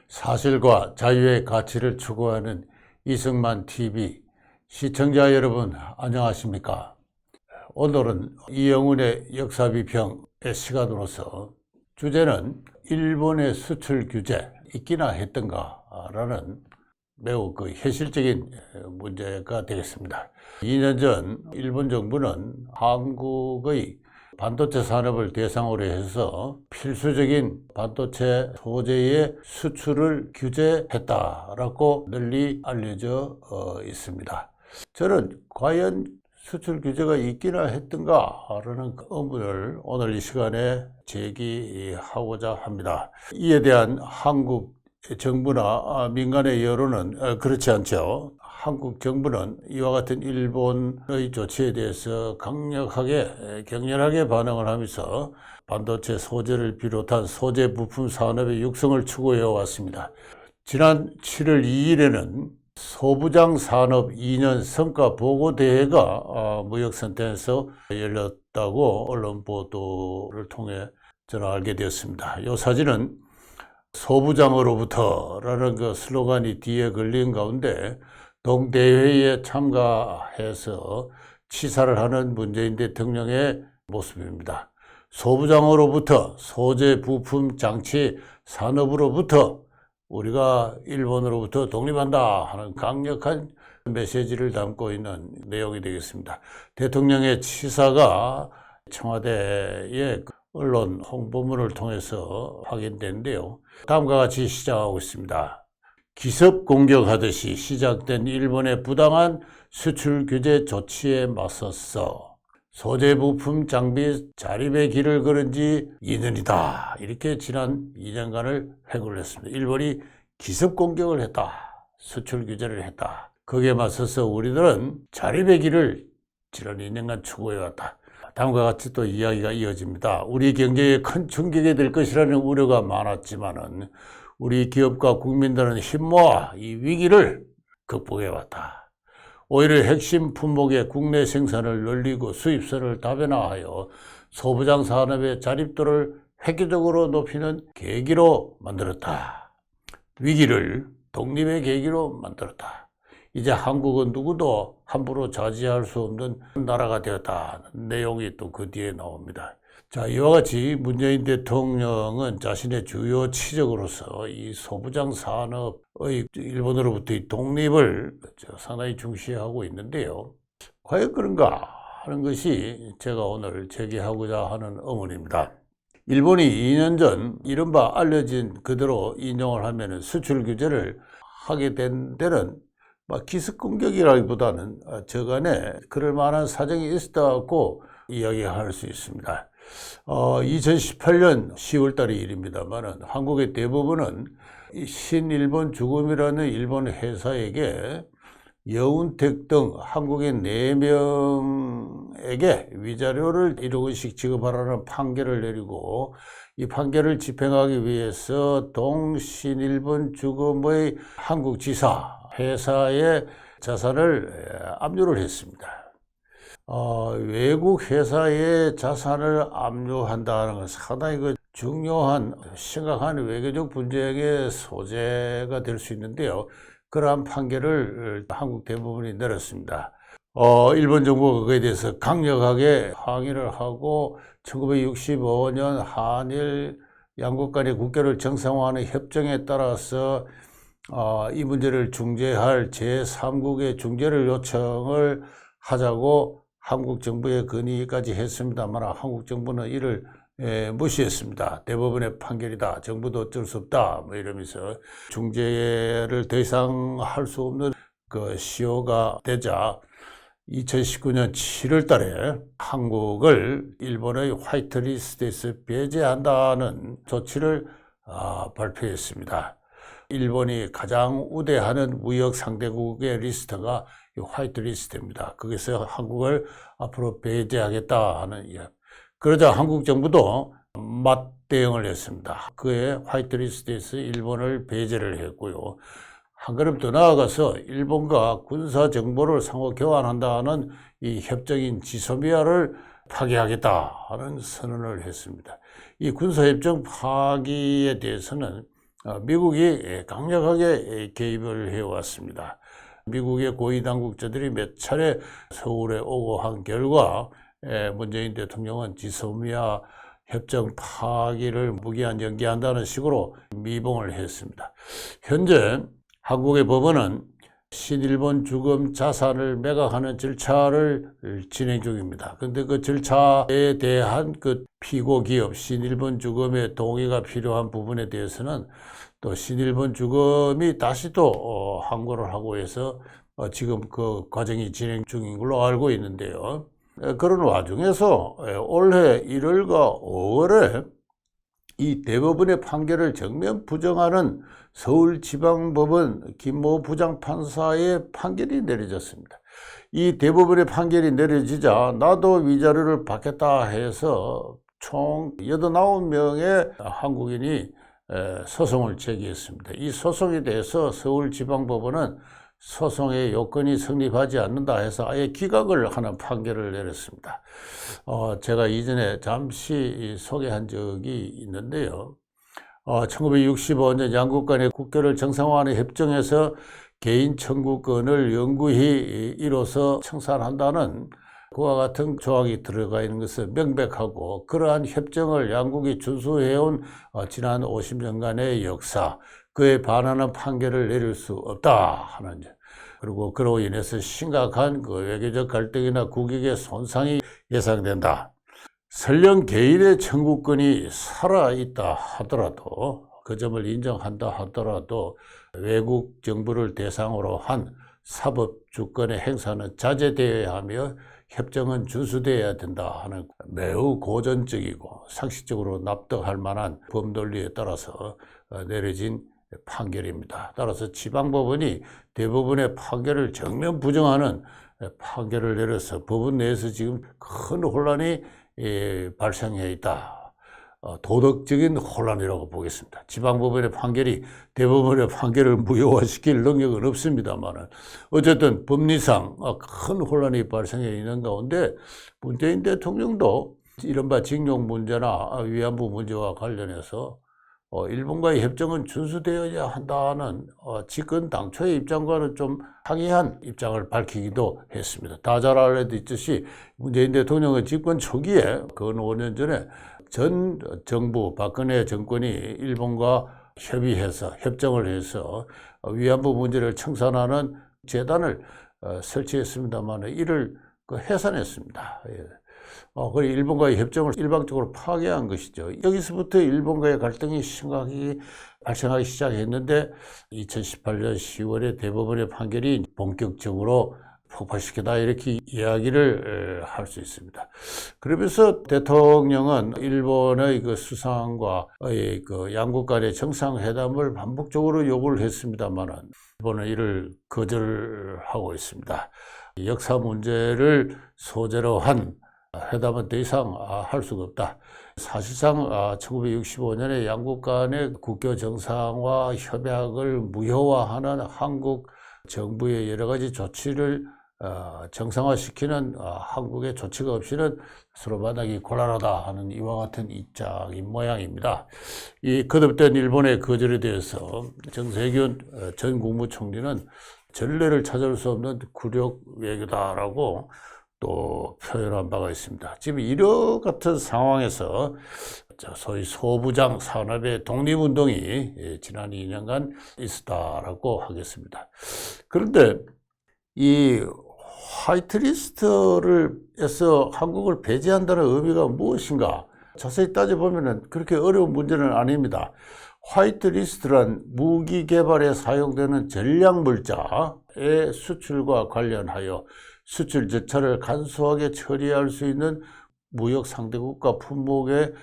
사실과 자유의 가치를 추구하는 이승만 TV 시청자 여러분, 안녕하십니까? 오늘은 이영훈의 역사비평의 시간으로서 주제는 일본의 수출 규제 있기나 했던가 라는 매우 현실적인 문제가 되겠습니다. 2년 전 일본 정부는 한국의 반도체 산업을 대상으로 해서 필수적인 반도체 소재의 수출을 규제했다라고 널리 알려져 있습니다. 저는 과연 수출 규제가 있기나 했던가라는 의문을 오늘 이 시간에 제기하고자 합니다. 이에 대한 한국 정부나 민간의 여론은 그렇지 않죠. 한국 정부는 이와 같은 일본의 조치에 대해서 강력하게 격렬하게 반응을 하면서 반도체 소재를 비롯한 소재 부품 산업의 육성을 추구해 왔습니다. 지난 7월 2일에는 소부장 산업 2년 성과 보고 대회가 무역센터에서 열렸다고 언론 보도를 통해 저는 알게 되었습니다. 이 사진은 소부장으로부터라는 슬로건이 뒤에 걸린 가운데 동대회에 참가해서 치사를 하는 문재인 대통령의 모습입니다. 소부장으로부터 소재 부품 장치 산업으로부터 우리가 일본으로부터 독립한다 하는 강력한 메시지를 담고 있는 내용이 되겠습니다. 대통령의 치사가 청와대의 언론 홍보문을 통해서 확인되는데요. 다음과 같이 시작하고 있습니다. 기습 공격하듯이 시작된 일본의 부당한 수출 규제 조치에 맞섰어 소재 부품 장비 자립의 길을 걸은 지 2년이다. 이렇게 지난 2년간을 회고를 했습니다. 일본이 기습 공격을 했다. 수출 규제를 했다. 거기에 맞서서 우리들은 자립의 길을 지난 2년간 추구해왔다. 다음과 같이 또 이야기가 이어집니다. 우리 경제에 큰 충격이 될 것이라는 우려가 많았지만은 우리 기업과 국민들은 힘모아 이 위기를 극복해왔다. 오히려 핵심 품목의 국내 생산을 늘리고 수입선을 다변화하여 소부장 산업의 자립도를 획기적으로 높이는 계기로 만들었다. 위기를 독립의 계기로 만들었다. 이제 한국은 누구도 함부로 차지할 수 없는 나라가 되었다는 내용이 또 그 뒤에 나옵니다. 자, 이와 같이 문재인 대통령은 자신의 주요 치적으로서 이 소부장 산업의 일본으로부터의 독립을 상당히 중시하고 있는데요. 과연 그런가 하는 것이 제가 오늘 제기하고자 하는 의문입니다. 일본이 2년 전 이른바 알려진 그대로 인용을 하면 수출 규제를 하게 된 데는 기습 공격이라기보다는 저간에 그럴 만한 사정이 있었다고 이야기할 수 있습니다. 2018년 10월 달의 일입니다만 한국의 대부분은 신일본 주금이라는 일본 회사에게 여운택 등 한국인 4명에게 위자료를 1억 원씩 지급하라는 판결을 내리고 이 판결을 집행하기 위해서 동신일본 주금의 한국 지사 회사의 자산을 압류를 했습니다. 외국 회사의 자산을 압류한다는 건 상당히 중요한 심각한 외교적 분쟁의 소재가 될 수 있는데요. 그러한 판결을 한국 대부분이 내렸습니다. 일본 정부가 그거에 대해서 강력하게 항의를 하고 1965년 한일 양국 간의 국교를 정상화하는 협정에 따라서 이 문제를 중재할 제3국의 중재를 요청을 하자고 한국 정부에 건의까지 했습니다만 한국 정부는 이를 무시했습니다. 대법원의 판결이다. 정부도 어쩔 수 없다. 이러면서 중재를 더 이상 할 수 없는 시효가 되자 2019년 7월 달에 한국을 일본의 화이트리스트에서 배제한다는 조치를 발표했습니다. 일본이 가장 우대하는 무역 상대국의 리스트가 화이트리스트입니다. 거기서 한국을 앞으로 배제하겠다 하는 이야기. 그러자 한국 정부도 맞대응을 했습니다. 그의 화이트리스트에서 일본을 배제를 했고요. 한 걸음 더 나아가서 일본과 군사 정보를 상호 교환한다는 이 협정인 지소미아를 파기하겠다 하는 선언을 했습니다. 이 군사협정 파기에 대해서는 미국이 강력하게 개입을 해왔습니다. 미국의 고위 당국자들이 몇 차례 서울에 오고 한 결과 문재인 대통령은 지소미아 협정 파기를 무기한 연기한다는 식으로 미봉을 했습니다. 현재 한국의 법원은 신일본 주금 자산을 매각하는 절차를 진행 중입니다. 그런데 그 절차에 대한 그 피고 기업 신일본 주금의 동의가 필요한 부분에 대해서는 또 신일본 주금이 다시 또 항고를 하고 해서 지금 그 과정이 진행 중인 걸로 알고 있는데요. 그런 와중에서 올해 1월과 5월에 이 대법원의 판결을 정면 부정하는 서울지방법원 김모 부장판사의 판결이 내려졌습니다. 이 대법원의 판결이 내려지자 나도 위자료를 받겠다 해서 총 89명의 한국인이 소송을 제기했습니다. 이 소송에 대해서 서울지방법원은 소송의 요건이 성립하지 않는다 해서 아예 기각을 하는 판결을 내렸습니다. 제가 이전에 잠시 소개한 적이 있는데요. 1965년 양국 간의 국교를 정상화하는 협정에서 개인 청구권을 영구히 이뤄서 청산한다는 그와 같은 조항이 들어가 있는 것은 명백하고 그러한 협정을 양국이 준수해온 지난 50년간의 역사, 그에 반하는 판결을 내릴 수 없다 하는 점. 그리고 그로 인해서 심각한 그 외교적 갈등이나 국익의 손상이 예상된다. 설령 개인의 청구권이 살아있다 하더라도 그 점을 인정한다 하더라도 외국 정부를 대상으로 한 사법 주권의 행사는 자제되어야 하며 협정은 준수되어야 된다 하는 매우 고전적이고 상식적으로 납득할 만한 법논리에 따라서 내려진 판결입니다. 따라서 지방법원이 대법원의 판결을 정면 부정하는 판결을 내려서 법원 내에서 지금 큰 혼란이 발생해 있다. 도덕적인 혼란이라고 보겠습니다. 지방법원의 판결이 대법원의 판결을 무효화시킬 능력은 없습니다만 어쨌든 법리상 큰 혼란이 발생해 있는 가운데 문재인 대통령도 이른바 징용 문제나 위안부 문제와 관련해서 일본과의 협정은 준수되어야 한다는 집권 당초의 입장과는 좀 상이한 입장을 밝히기도 했습니다. 다 잘 알려졌듯이 문재인 대통령은 집권 초기에 근 5년 전에 전 정부 박근혜 정권이 일본과 협의해서 협정을 해서 위안부 문제를 청산하는 재단을 설치했습니다만 이를 해산했습니다. 그리고 일본과의 협정을 일방적으로 파괴한 것이죠. 여기서부터 일본과의 갈등이 심각하게 발생하기 시작했는데 2018년 10월에 대법원의 판결이 본격적으로 폭발시키다 이렇게 이야기를 할 수 있습니다. 그러면서 대통령은 일본의 그 수상과의 그 양국 간의 정상회담을 반복적으로 요구를 했습니다만 일본은 이를 거절하고 있습니다. 역사 문제를 소재로 한 회담은 더 이상 할 수가 없다. 사실상 1965년에 양국 간의 국교 정상화 협약을 무효화하는 한국 정부의 여러 가지 조치를 정상화시키는 한국의 조치가 없이는 서로 만나기 곤란하다 하는 이와 같은 입장인 모양입니다. 이 거듭된 일본의 거절에 대해서 정세균 전 국무총리는 전례를 찾을 수 없는 굴욕 외교다라고 또 표현한 바가 있습니다. 지금 이런 같은 상황에서 소위 소부장 산업의 독립운동이 지난 2년간 있었다라고 하겠습니다. 그런데 이 화이트리스트에서 한국을 배제한다는 의미가 무엇인가? 자세히 따져보면 그렇게 어려운 문제는 아닙니다. 화이트리스트란 무기 개발에 사용되는 전략물자의 수출과 관련하여 수출 절차를 간소하게 처리할 수 있는 무역 상대국가 품목의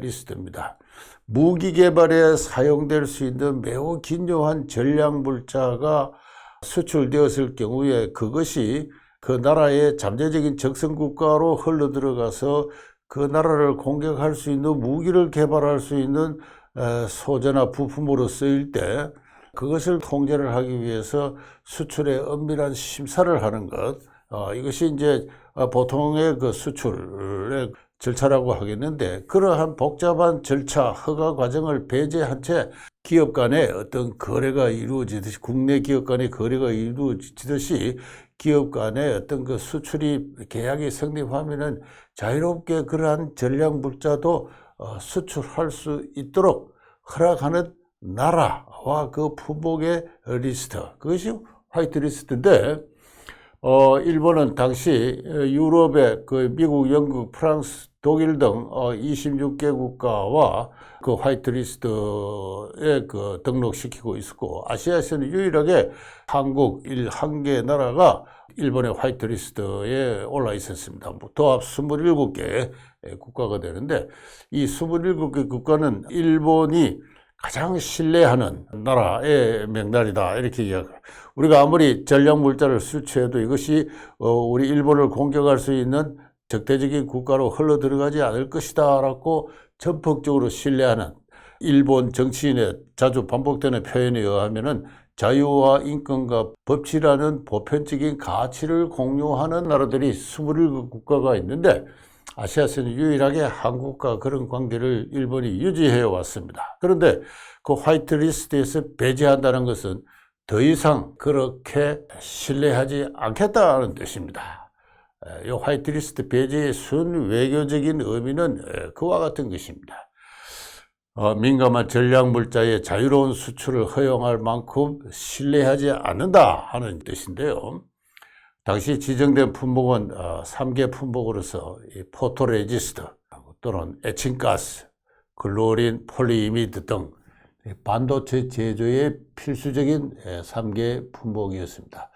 리스트입니다. 무기 개발에 사용될 수 있는 매우 긴요한 전략물자가 수출되었을 경우에 그것이 그 나라의 잠재적인 적성국가로 흘러들어가서 그 나라를 공격할 수 있는 무기를 개발할 수 있는 소재나 부품으로 쓰일 때 그것을 통제를 하기 위해서 수출에 엄밀한 심사를 하는 것, 이것이 이제 보통의 그 수출의 절차라고 하겠는데, 그러한 복잡한 절차, 허가 과정을 배제한 채 기업 간의 어떤 거래가 이루어지듯이, 국내 기업 간의 거래가 이루어지듯이 기업 간의 어떤 그 수출이 계약이 성립하면은 자유롭게 그러한 전략 물자도 수출할 수 있도록 허락하는 나라와 그 품목의 리스트, 그것이 화이트 리스트인데, 일본은 당시 유럽의 그 미국, 영국, 프랑스, 독일 등 26개 국가와 그 화이트 리스트에 그 등록시키고 있었고, 아시아에서는 유일하게 한국 한 개 나라가 일본의 화이트 리스트에 올라 있었습니다. 도합 27개 국가가 되는데, 이 27개 국가는 일본이 가장 신뢰하는 나라의 명단이다, 이렇게 이야기합니다. 우리가 아무리 전략 물자를 수출해도 이것이 우리 일본을 공격할 수 있는 적대적인 국가로 흘러 들어가지 않을 것이다 라고 전폭적으로 신뢰하는, 일본 정치인의 자주 반복되는 표현에 의하면은 자유와 인권과 법치라는 보편적인 가치를 공유하는 나라들이 27국가가 있는데, 아시아에서는 유일하게 한국과 그런 관계를 일본이 유지해 왔습니다. 그런데 그 화이트 리스트에서 배제한다는 것은 더 이상 그렇게 신뢰하지 않겠다는 뜻입니다. 이 화이트 리스트 배제의 순 외교적인 의미는 그와 같은 것입니다. 민감한 전략 물자의 자유로운 수출을 허용할 만큼 신뢰하지 않는다 하는 뜻인데요. 당시 지정된 품목은 3개 품목으로서 포토레지스트 또는 에칭가스, 글로린, 폴리이미드 등 반도체 제조에 필수적인 3개 품목이었습니다.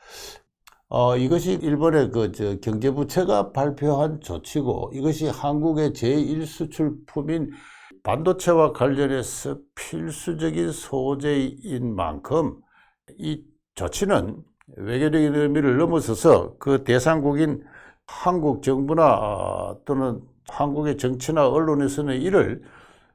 이것이 일본의 경제부처가 발표한 조치고, 이것이 한국의 제1수출품인 반도체와 관련해서 필수적인 소재인 만큼 이 조치는 외교적인 의미를 넘어서서 그 대상국인 한국 정부나 또는 한국의 정치나 언론에서는 이를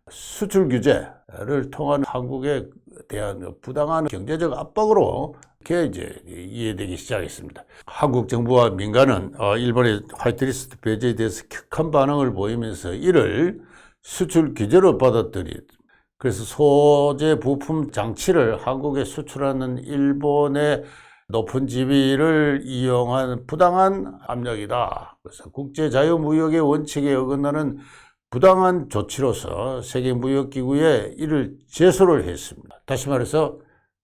수출 규제를 통한 한국에 대한 부당한 경제적 압박으로 이렇게 이제 이해되기 시작했습니다. 한국 정부와 민간은 일본의 화이트리스트 배제에 대해서 격한 반응을 보이면서 이를 수출 규제로 받아들인, 그래서 소재 부품 장치를 한국에 수출하는 일본의 높은 지위를 이용한 부당한 압력이다. 그래서 국제자유무역의 원칙에 어긋나는 부당한 조치로서 세계무역기구에 이를 제소를 했습니다. 다시 말해서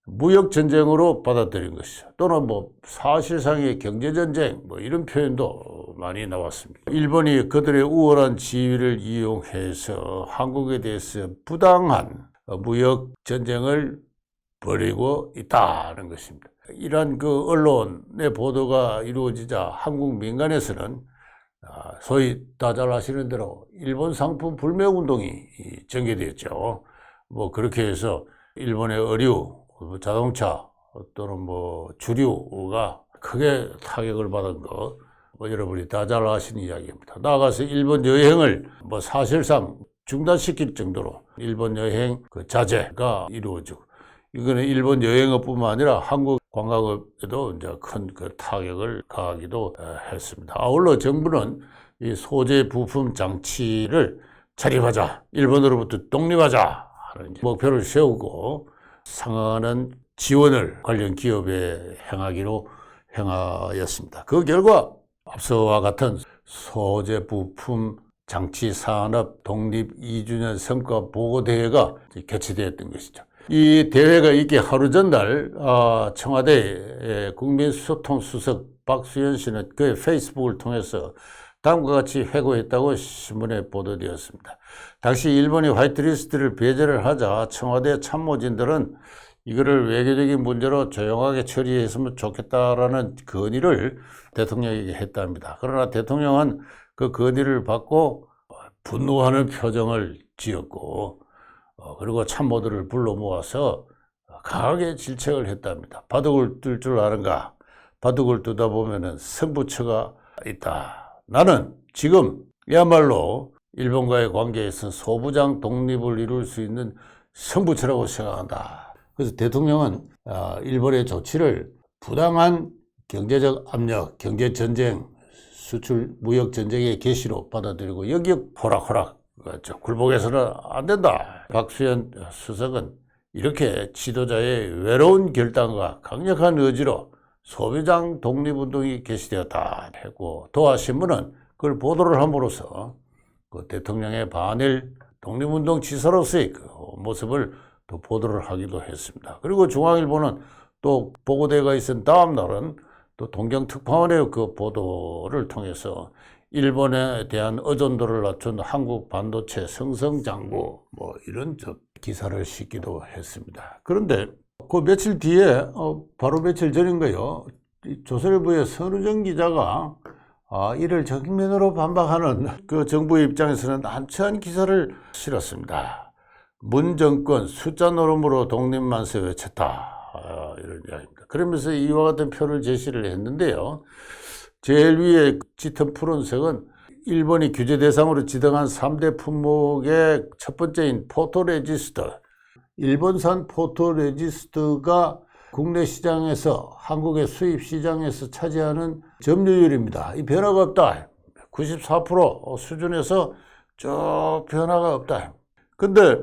무역전쟁으로 받아들인 것이죠. 또는 사실상의 경제전쟁 이런 표현도 많이 나왔습니다. 일본이 그들의 우월한 지위를 이용해서 한국에 대해서 부당한 무역전쟁을 벌이고 있다는 것입니다. 이러한 그 언론의 보도가 이루어지자 한국 민간에서는 소위 다들 아시는 대로 일본 상품 불매운동이 전개되었죠. 그렇게 해서 일본의 의류, 자동차 또는 주류가 크게 타격을 받은 거 여러분이 다 잘 아시는 이야기입니다. 나아가서 일본 여행을 사실상 중단시킬 정도로 일본 여행 자제가 이루어지고, 이거는 일본 여행업뿐만 아니라 한국 관광업에도 이제 큰 타격을 가하기도 했습니다. 아울러 정부는 이 소재 부품 장치를 자립하자, 일본으로부터 독립하자 하는 목표를 세우고 상응하는 지원을 관련 기업에 행하였습니다. 그 결과 앞서와 같은 소재 부품 장치 산업 독립 2주년 성과 보고 대회가 개최되었던 것이죠. 이 대회가 있기 하루 전날 청와대 국민소통수석 박수현 씨는 그의 페이스북을 통해서 다음과 같이 회고했다고 신문에 보도되었습니다. 당시 일본이 화이트리스트를 배제를 하자 청와대 참모진들은 이거를 외교적인 문제로 조용하게 처리했으면 좋겠다라는 건의를 대통령에게 했답니다. 그러나 대통령은 그 건의를 받고 분노하는 표정을 지었고, 그리고 참모들을 불러 모아서 강하게 질책을 했답니다. 바둑을 뜰 줄 아는가? 바둑을 두다 보면은 승부처가 있다. 나는 지금이야말로 일본과의 관계에서 소부장 독립을 이룰 수 있는 승부처라고 생각한다. 그래서 대통령은 일본의 조치를 부당한 경제적 압력, 경제전쟁, 수출 무역 전쟁의 계시로 받아들이고 여기에 호락호락 굴복해서는 안 된다. 박수현 수석은 이렇게 지도자의 외로운 결단과 강력한 의지로 소비장 독립운동이 개시되었다 했고, 도하신문은 그걸 보도를 함으로써 그 대통령의 반일 독립운동 지사로서의 그 모습을 또 보도를 하기도 했습니다. 그리고 중앙일보는 또 보고대가 있은 다음 날은 또 동경특파원의 그 보도를 통해서 일본에 대한 의존도를 낮춘 한국 반도체 승승장구 이런 기사를 싣기도 했습니다. 그런데 그 며칠 뒤에 바로 며칠 전인가요? 조선일보의 선우정 기자가 이를 정면으로 반박하는 그 정부의 입장에서는 난처한 기사를 실었습니다. 문 정권 숫자 노름으로 독립만세 외쳤다. 이런 이야기입니다. 그러면서 이와 같은 표를 제시를 했는데요. 제일 위에 짙은 푸른색은 일본이 규제 대상으로 지정한 3대 품목의 첫 번째인 포토레지스트. 일본산 포토레지스트가 국내 시장에서 한국의 수입 시장에서 차지하는 점유율입니다. 이 변화가 없다. 94% 수준에서 쭉 변화가 없다. 근데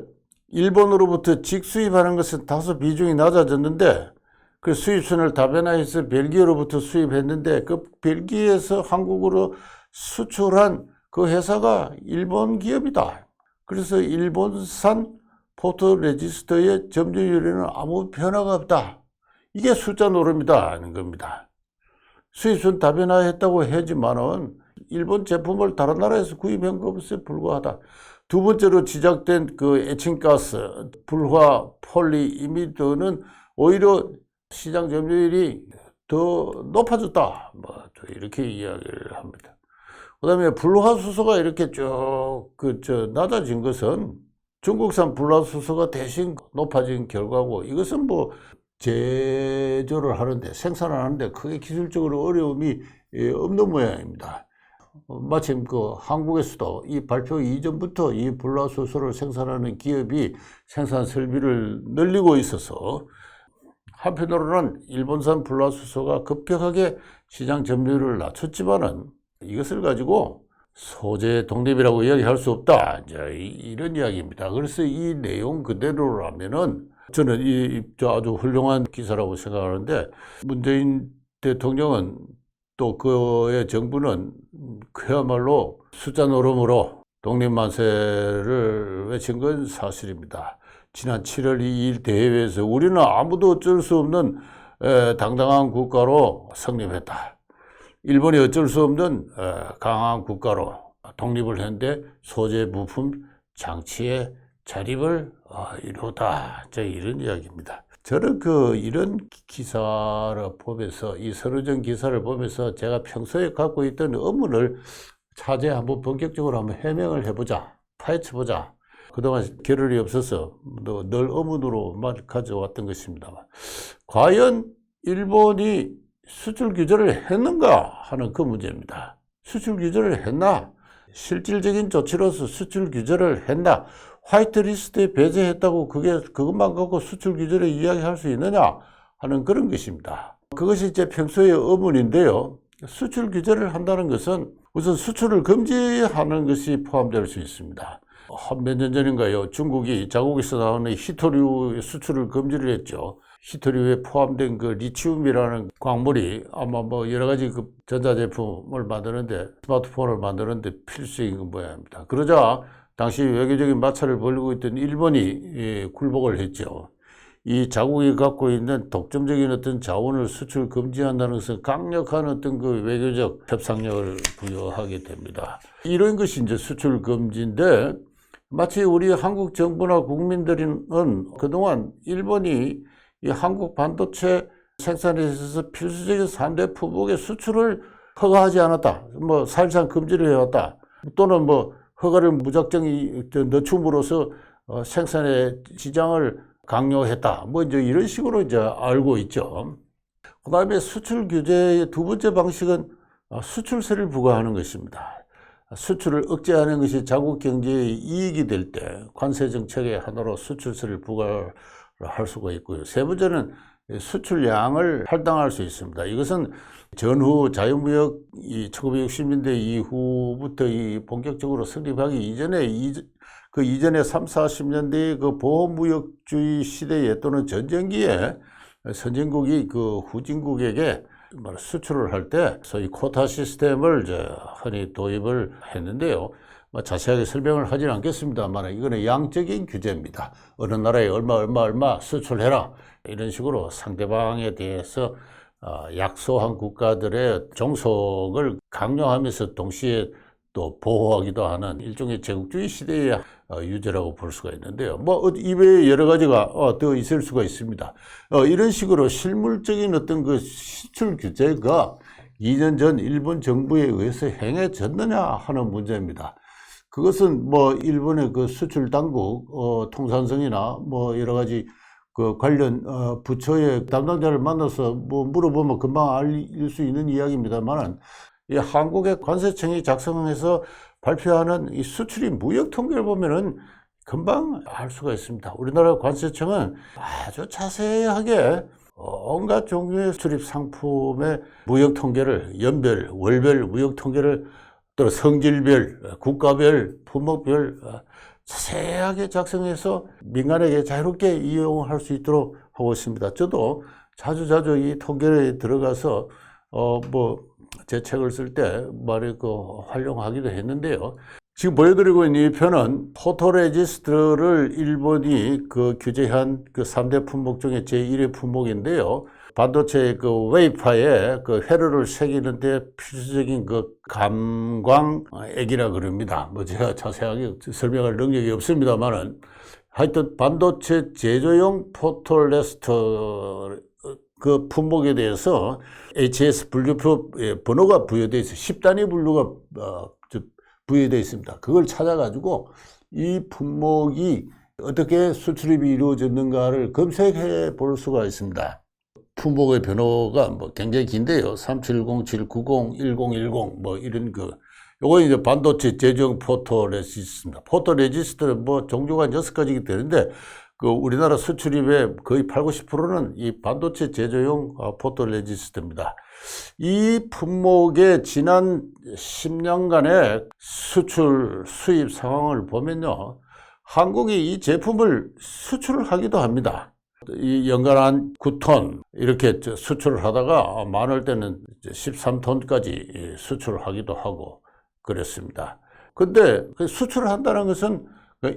일본으로부터 직수입하는 것은 다소 비중이 낮아졌는데 그 수입선을 다변화해서 벨기에로부터 수입했는데 그 벨기에에서 한국으로 수출한 그 회사가 일본 기업이다. 그래서 일본산 포토레지스트의 점유율에는 아무 변화가 없다. 이게 숫자 노름이다 하는 겁니다. 수입선 다변화했다고 하지만은 일본 제품을 다른 나라에서 구입한 것에 불과하다. 두 번째로 지적된 그 에칭가스, 불화, 폴리이미드는 오히려 시장 점유율이 더 높아졌다. 이렇게 이야기를 합니다. 그 다음에 불화수소가 이렇게 쭉 낮아진 것은 중국산 불화수소가 대신 높아진 결과고, 이것은 제조를 하는데, 생산을 하는데 크게 기술적으로 어려움이 없는 모양입니다. 마침 한국에서도 이 발표 이전부터 이 불화수소를 생산하는 기업이 생산 설비를 늘리고 있어서 한편으로는 일본산 불화수소가 급격하게 시장 점유율을 낮췄지만은 이것을 가지고 소재 독립이라고 이야기할 수 없다. 이런 이야기입니다. 그래서 이 내용 그대로라면은 저는 아주 훌륭한 기사라고 생각하는데, 문재인 대통령은 또 그의 정부는 그야말로 숫자 노름으로 독립만세를 외친 건 사실입니다. 지난 7월 2일 대회에서 우리는 아무도 어쩔 수 없는 당당한 국가로 성립했다. 일본이 어쩔 수 없는 강한 국가로 독립을 했는데 소재 부품 장치의 자립을 이루었다. 이런 이야기입니다. 저는 이런 기사를 보면서, 이 선우정 기사를 보면서 제가 평소에 갖고 있던 의문을 차제에 한번 본격적으로 한번 해명을 해보자, 파헤쳐보자. 그동안 겨를이 없어서 늘 의문으로만 가져왔던 것입니다만, 과연 일본이 수출 규제를 했는가 하는 그 문제입니다. 수출 규제를 했나? 실질적인 조치로서 수출 규제를 했나? 화이트리스트에 배제했다고 그것만 갖고 수출 규제를 이야기할 수 있느냐 하는 그런 것입니다. 그것이 제 평소의 의문인데요. 수출 규제를 한다는 것은 우선 수출을 금지하는 것이 포함될 수 있습니다. 한 몇 년 전인가요? 중국이 자국에서 나오는 히토류 수출을 금지를 했죠. 히토류에 포함된 그 리튬이라는 광물이 아마 여러 가지 그 전자제품을 만드는데, 스마트폰을 만드는데 필수적인 모양입니다. 그러자 당시 외교적인 마찰을 벌이고 있던 일본이 굴복을 했죠. 이 자국이 갖고 있는 독점적인 어떤 자원을 수출 금지한다는 것은 강력한 어떤 그 외교적 협상력을 부여하게 됩니다. 이런 것이 이제 수출 금지인데, 마치 우리 한국 정부나 국민들은 그동안 일본이 이 한국 반도체 생산에 있어서 필수적인 3대 품목의 수출을 허가하지 않았다. 사실상 금지를 해왔다. 또는 허가를 무작정 늦춤으로써 생산의 지장을 강요했다. 이제 이런 식으로 알고 있죠. 그 다음에 수출 규제의 두 번째 방식은 수출세를 부과하는 것입니다. 수출을 억제하는 것이 자국 경제의 이익이 될 때 관세 정책의 하나로 수출세를 부과를 할 수가 있고요. 세 번째는 수출량을 할당할 수 있습니다. 이것은 전후 자유무역이 1960년대 이후부터 본격적으로 성립하기 이전에 그 이전에 3, 40년대의 그 보호무역주의 시대에 또는 전쟁기에 선진국이 그 후진국에게 수출을 할 때 소위 코타 시스템을 흔히 도입을 했는데요. 자세하게 설명을 하지는 않겠습니다만 이거는 양적인 규제입니다. 어느 나라에 얼마 수출해라 이런 식으로 상대방에 대해서 약소한 국가들의 종속을 강요하면서 동시에 또 보호하기도 하는 일종의 제국주의 시대의 유죄라고 볼 수가 있는데요. 이외에 여러 가지가 더 있을 수가 있습니다. 이런 식으로 실물적인 어떤 그 수출 규제가 2년 전 일본 정부에 의해서 행해졌느냐 하는 문제입니다. 그것은 일본의 그 수출 당국 통산성이나 여러 가지 그 관련 부처의 담당자를 만나서 물어보면 금방 알릴 수 있는 이야기입니다만은 이 한국의 관세청이 작성해서 발표하는 이 수출입 무역 통계를 보면은 금방 알 수가 있습니다. 우리나라 관세청은 아주 자세하게 온갖 종류의 수출입 상품의 무역 통계를 연별, 월별 무역 통계를 또 성질별, 국가별, 품목별 자세하게 작성해서 민간에게 자유롭게 이용할 수 있도록 하고 있습니다. 저도 자주 이 통계에 들어가서 제 책을 쓸 때 활용하기도 했는데요. 지금 보여드리고 있는 이 표는 포토레지스트를 일본이 규제한 3대 품목 중에 제1의 품목인데요. 반도체 웨이파에 회로를 새기는데 필수적인 감광액이라 그럽니다. 제가 자세하게 설명할 능력이 없습니다만은 하여튼 반도체 제조용 포토레지스터 품목에 대해서 HS 분류표 번호가 부여되어 있어요. 10단위 분류가 부여되어 있습니다. 그걸 찾아가지고 이 품목이 어떻게 수출입이 이루어졌는가를 검색해 볼 수가 있습니다. 품목의 번호가 굉장히 긴데요. 370790, 1010 이런 요거 이제 반도체 제조용 포토레지스트입니다. 포토레지스트는 종류가 6가지가 되는데 우리나라 수출입의 거의 80, 90%는 이 반도체 제조용 포토레지스트입니다. 이 품목의 지난 10년간의 수출 수입 상황을 보면요. 한국이 이 제품을 수출을 하기도 합니다. 이 연간 한 9톤 이렇게 수출을 하다가 많을 때는 13톤까지 수출을 하기도 하고 그랬습니다. 근데 수출을 한다는 것은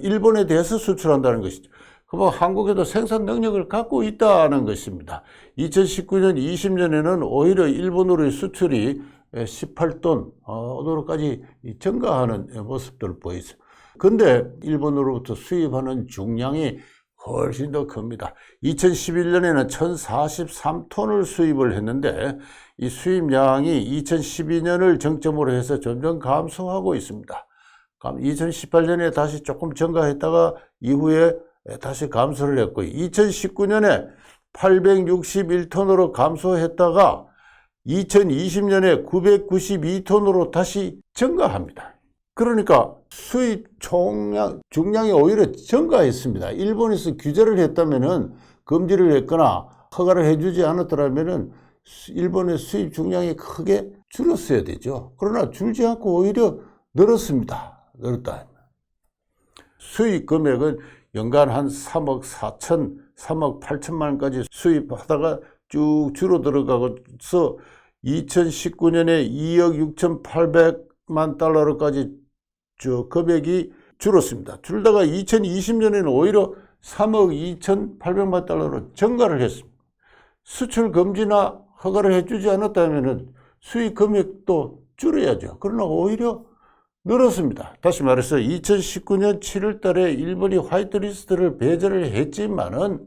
일본에 대해서 수출한다는 것이죠. 그럼 한국에도 생산 능력을 갖고 있다는 것입니다. 2019년, 20년에는 오히려 일본으로의 수출이 18톤 정도까지 증가하는 모습들을 보이죠. 근데 일본으로부터 수입하는 중량이 훨씬 더 큽니다. 2011년에는 1043톤을 수입을 했는데 이 수입량이 2012년을 정점으로 해서 점점 감소하고 있습니다. 2018년에 다시 조금 증가했다가 이후에 다시 감소를 했고 2019년에 861톤으로 감소했다가 2020년에 992톤으로 다시 증가합니다. 그러니까 수입 중량이 오히려 증가했습니다. 일본에서 규제를 했다면은 금지를 했거나 허가를 해주지 않았더라면은 일본의 수입 중량이 크게 줄었어야 되죠. 그러나 줄지 않고 오히려 늘었습니다. 늘었다. 수입 금액은 연간 한 3억 4천, 3억 8천만 원까지 수입하다가 쭉 줄어들어가서 2019년에 2억 6,800만 달러로까지 금액이 줄었습니다. 줄다가 2020년에는 오히려 3억 2,800만 달러로 증가를 했습니다. 수출 금지나 허가를 해주지 않았다면 수입 금액도 줄여야죠. 그러나 오히려 늘었습니다. 다시 말해서 2019년 7월 달에 일본이 화이트리스트를 배제를 했지만은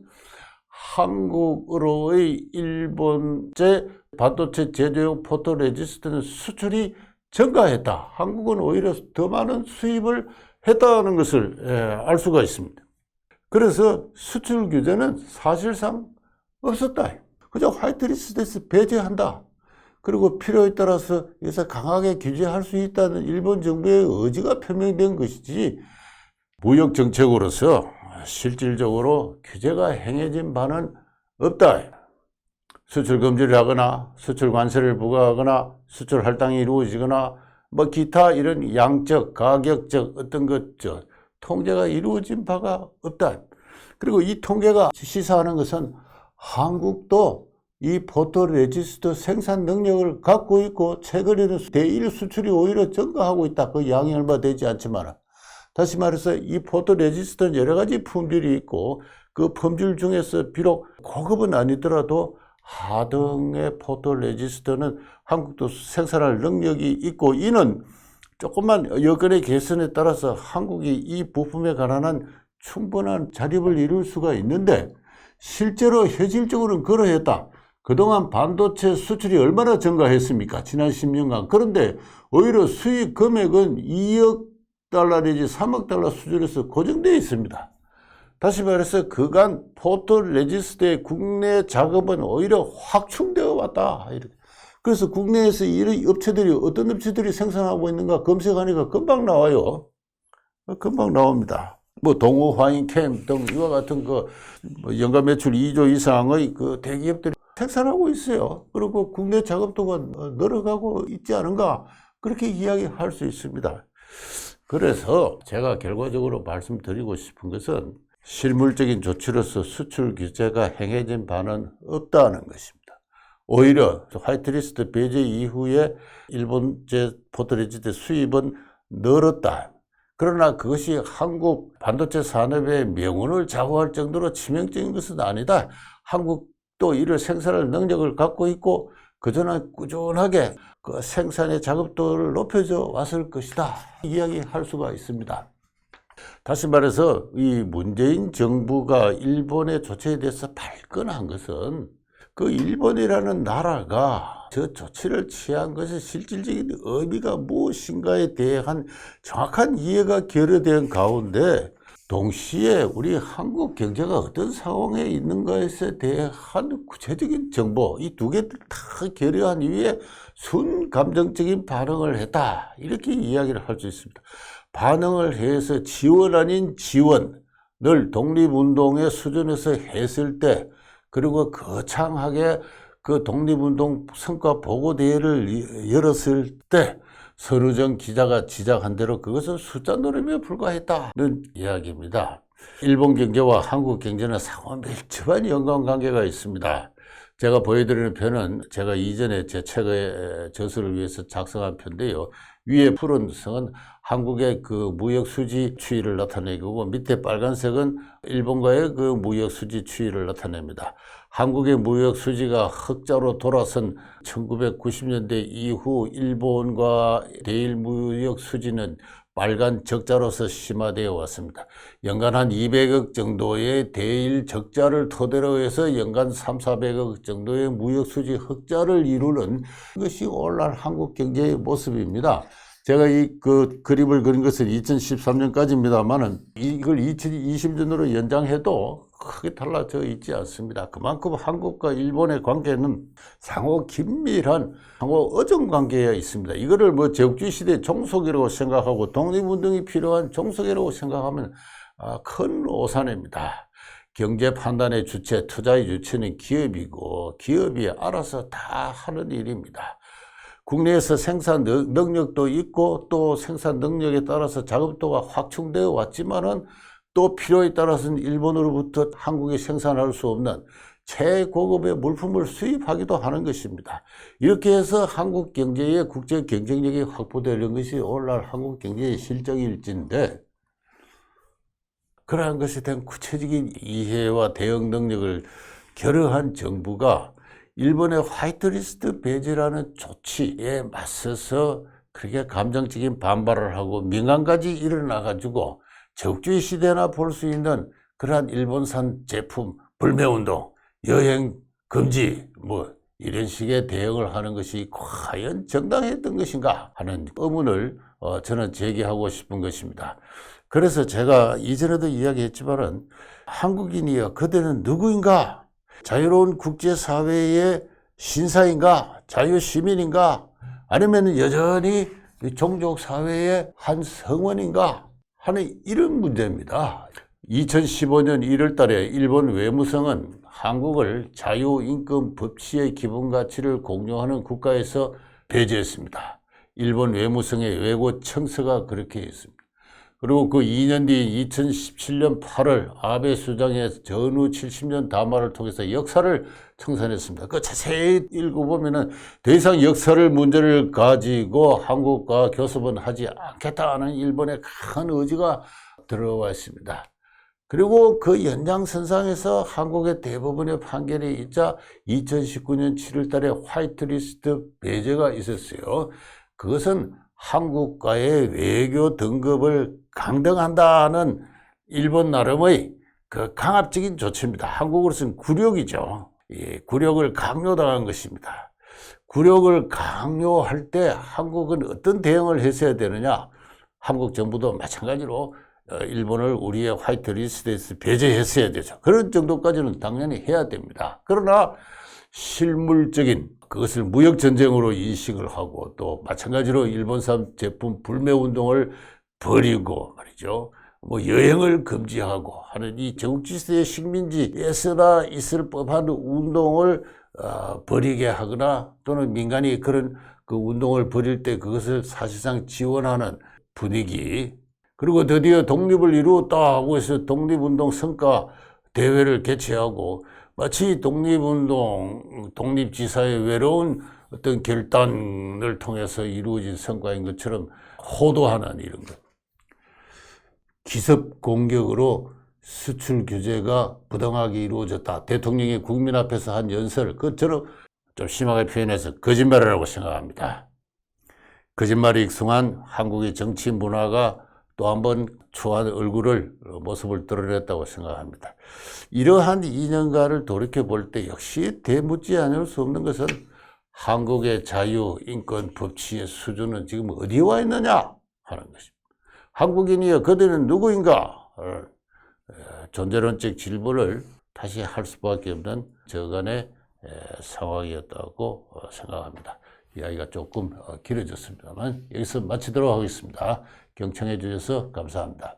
한국으로의 일본제 반도체 제조용 포토레지스트는 수출이 증가했다. 한국은 오히려 더 많은 수입을 했다는 것을 알 수가 있습니다. 그래서 수출 규제는 사실상 없었다. 그저 화이트리스트에서 배제한다. 그리고 필요에 따라서 여기서 강하게 규제할 수 있다는 일본 정부의 의지가 표명된 것이지 무역 정책으로서 실질적으로 규제가 행해진 바는 없다. 수출 금지를 하거나 수출 관세를 부과하거나 수출 할당이 이루어지거나 뭐 기타 이런 양적, 가격적 어떤 통제가 이루어진 바가 없다. 그리고 이 통계가 시사하는 것은 한국도 이 포토레지스트 생산 능력을 갖고 있고 최근에는 대일 수출이 오히려 증가하고 있다. 그 양이 얼마 되지 않지만 다시 말해서 이 포토레지스트는 여러 가지 품질이 있고 그 품질 중에서 비록 고급은 아니더라도 하등의 포토레지스트는 한국도 생산할 능력이 있고 이는 조금만 여건의 개선에 따라서 한국이 이 부품에 관한 충분한 자립을 이룰 수가 있는데 실제로 현실적으로는 그러했다. 그동안 반도체 수출이 얼마나 증가했습니까? 지난 10년간. 그런데 오히려 수익 금액은 2억 달러 내지 3억 달러 수준에서 고정되어 있습니다. 다시 말해서 그간 포토레지스트의 국내 작업은 오히려 확충되어 왔다. 그래서 국내에서 이런 업체들이 어떤 업체들이 생산하고 있는가 검색하니까 금방 나와요. 금방 나옵니다. 뭐 동호 화인캠 등 이와 같은 연간 매출 2조 이상의 대기업들이 생산하고 있어요. 그리고 국내 작업도가 늘어가고 있지 않은가 그렇게 이야기할 수 있습니다. 그래서 제가 결과적으로 말씀드리고 싶은 것은 실물적인 조치로서 수출 규제가 행해진 바는 없다는 것입니다. 오히려 화이트리스트 배제 이후에 일본제 포토레지스트 수입은 늘었다. 그러나 그것이 한국 반도체 산업의 명운을 좌우할 정도로 치명적인 것은 아니다. 한국도 이를 생산할 능력을 갖고 있고 그전에 꾸준하게 그 생산의 작업도를 높여져 왔을 것이다. 이야기할 수가 있습니다. 다시 말해서 이 문재인 정부가 일본의 조치에 대해서 발끈한 것은 그 일본이라는 나라가 저 조치를 취한 것의 실질적인 의미가 무엇인가에 대한 정확한 이해가 결여된 가운데 동시에 우리 한국 경제가 어떤 상황에 있는가에 대한 구체적인 정보 이 두 개를 다 결여한 이후에 순감정적인 반응을 했다. 이렇게 이야기를 할 수 있습니다. 반응을 해서 지원 아닌 지원을 독립운동의 수준에서 했을 때 그리고 거창하게 그 독립운동 성과 보고대회를 열었을 때 선우정 기자가 지적한 대로 그것은 숫자 노름에 불과했다는 이야기입니다. 일본 경제와 한국 경제는 상호 밀접한 연관관계가 있습니다. 제가 보여드리는 표는 제가 이전에 제 책의 저서를 위해서 작성한 표인데요. 위에 푸른 선은 한국의 그 무역 수지 추이를 나타내고 밑에 빨간색은 일본과의 그 무역 수지 추이를 나타냅니다. 한국의 무역 수지가 흑자로 돌아선 1990년대 이후 일본과 대일 무역 수지는 빨간 적자로서 심화되어 왔습니다. 연간 한 200억 정도의 대일 적자를 토대로 해서 연간 3,400억 정도의 무역 수지 흑자를 이루는 것이 오늘날 한국 경제의 모습입니다. 제가 그림을 그린 것은 2013년까지입니다만은 이걸 2020년으로 연장해도 크게 달라져 있지 않습니다. 그만큼 한국과 일본의 관계는 상호 긴밀한 상호 의존 관계에 있습니다. 이거를 제국주의 시대의 종속이라고 생각하고 독립운동이 필요한 종속이라고 생각하면 큰 오산입니다. 경제 판단의 주체, 투자의 주체는 기업이고 기업이 알아서 다 하는 일입니다. 국내에서 생산 능력도 있고 또 생산 능력에 따라서 작업도가 확충되어 왔지만은 또 필요에 따라서는 일본으로부터 한국이 생산할 수 없는 최고급의 물품을 수입하기도 하는 것입니다. 이렇게 해서 한국 경제의 국제 경쟁력이 확보되는 것이 오늘날 한국 경제의 실정일진데 그러한 것에 대한 구체적인 이해와 대응 능력을 결여한 정부가 일본의 화이트리스트 배제라는 조치에 맞서서 그렇게 감정적인 반발을 하고 민간까지 일어나가지고 적주의 시대나 볼 수 있는 그러한 일본산 제품 불매운동, 여행 금지 이런 식의 대응을 하는 것이 과연 정당했던 것인가 하는 의문을 저는 제기하고 싶은 것입니다. 그래서 제가 이전에도 이야기했지만은 한국인이여 그대는 누구인가? 자유로운 국제사회의 신사인가? 자유시민인가? 아니면 여전히 종족사회의 한 성원인가? 하는 이런 문제입니다. 2015년 1월 달에 일본 외무성은 한국을 자유인권 법치의 기본 가치를 공유하는 국가에서 배제했습니다. 일본 외무성의 외고 청서가 그렇게 했습니다. 그리고 그 2년 뒤 2017년 8월 아베 수장의 전후 70년 담화를 통해서 역사를 청산했습니다. 그 자세히 읽어보면은 더 이상 역사를 문제를 가지고 한국과 교섭은 하지 않겠다는 일본의 큰 의지가 들어와 있습니다. 그리고 그 연장선상에서 한국의 대법원의 판결이 있자 2019년 7월 달에 화이트리스트 배제가 있었어요. 그것은 한국과의 외교 등급을 강등한다는 일본 나름의 그 강압적인 조치입니다. 한국으로서는 굴욕이죠. 예, 굴욕을 강요당한 것입니다. 굴욕을 강요할 때 한국은 어떤 대응을 했어야 되느냐? 한국 정부도 마찬가지로 일본을 우리의 화이트리스트에서 배제했어야 되죠. 그런 정도까지는 당연히 해야 됩니다. 그러나 실물적인 그것을 무역전쟁으로 인식을 하고 또 마찬가지로 일본산 제품 불매 운동을 벌이고 말이죠. 뭐 여행을 금지하고 하는 이 정치시대의 식민지에서나 있을 법한 운동을 벌이게 하거나 또는 민간이 그런 그 운동을 벌일 때 그것을 사실상 지원하는 분위기, 그리고 드디어 독립을 이루었다고 해서 독립운동 성과 대회를 개최하고 마치 독립운동, 독립지사의 외로운 어떤 결단을 통해서 이루어진 성과인 것처럼 호도하는 이런 것. 기습 공격으로 수출 규제가 부당하게 이루어졌다. 대통령이 국민 앞에서 한 연설, 그처럼 좀 심하게 표현해서 거짓말이라고 생각합니다. 거짓말이 익숙한 한국의 정치 문화가 또 한 번 추한 모습을 드러냈다고 생각합니다. 이러한 2년간을 돌이켜볼 때 역시 되묻지 않을 수 없는 것은 한국의 자유, 인권, 법치의 수준은 지금 어디에 와 있느냐 하는 것입니다. 한국인이여 그들은 누구인가? 존재론적 질문을 다시 할 수밖에 없는 저간의 상황이었다고 생각합니다. 이야기가 조금 길어졌습니다만 여기서 마치도록 하겠습니다. 경청해 주셔서 감사합니다.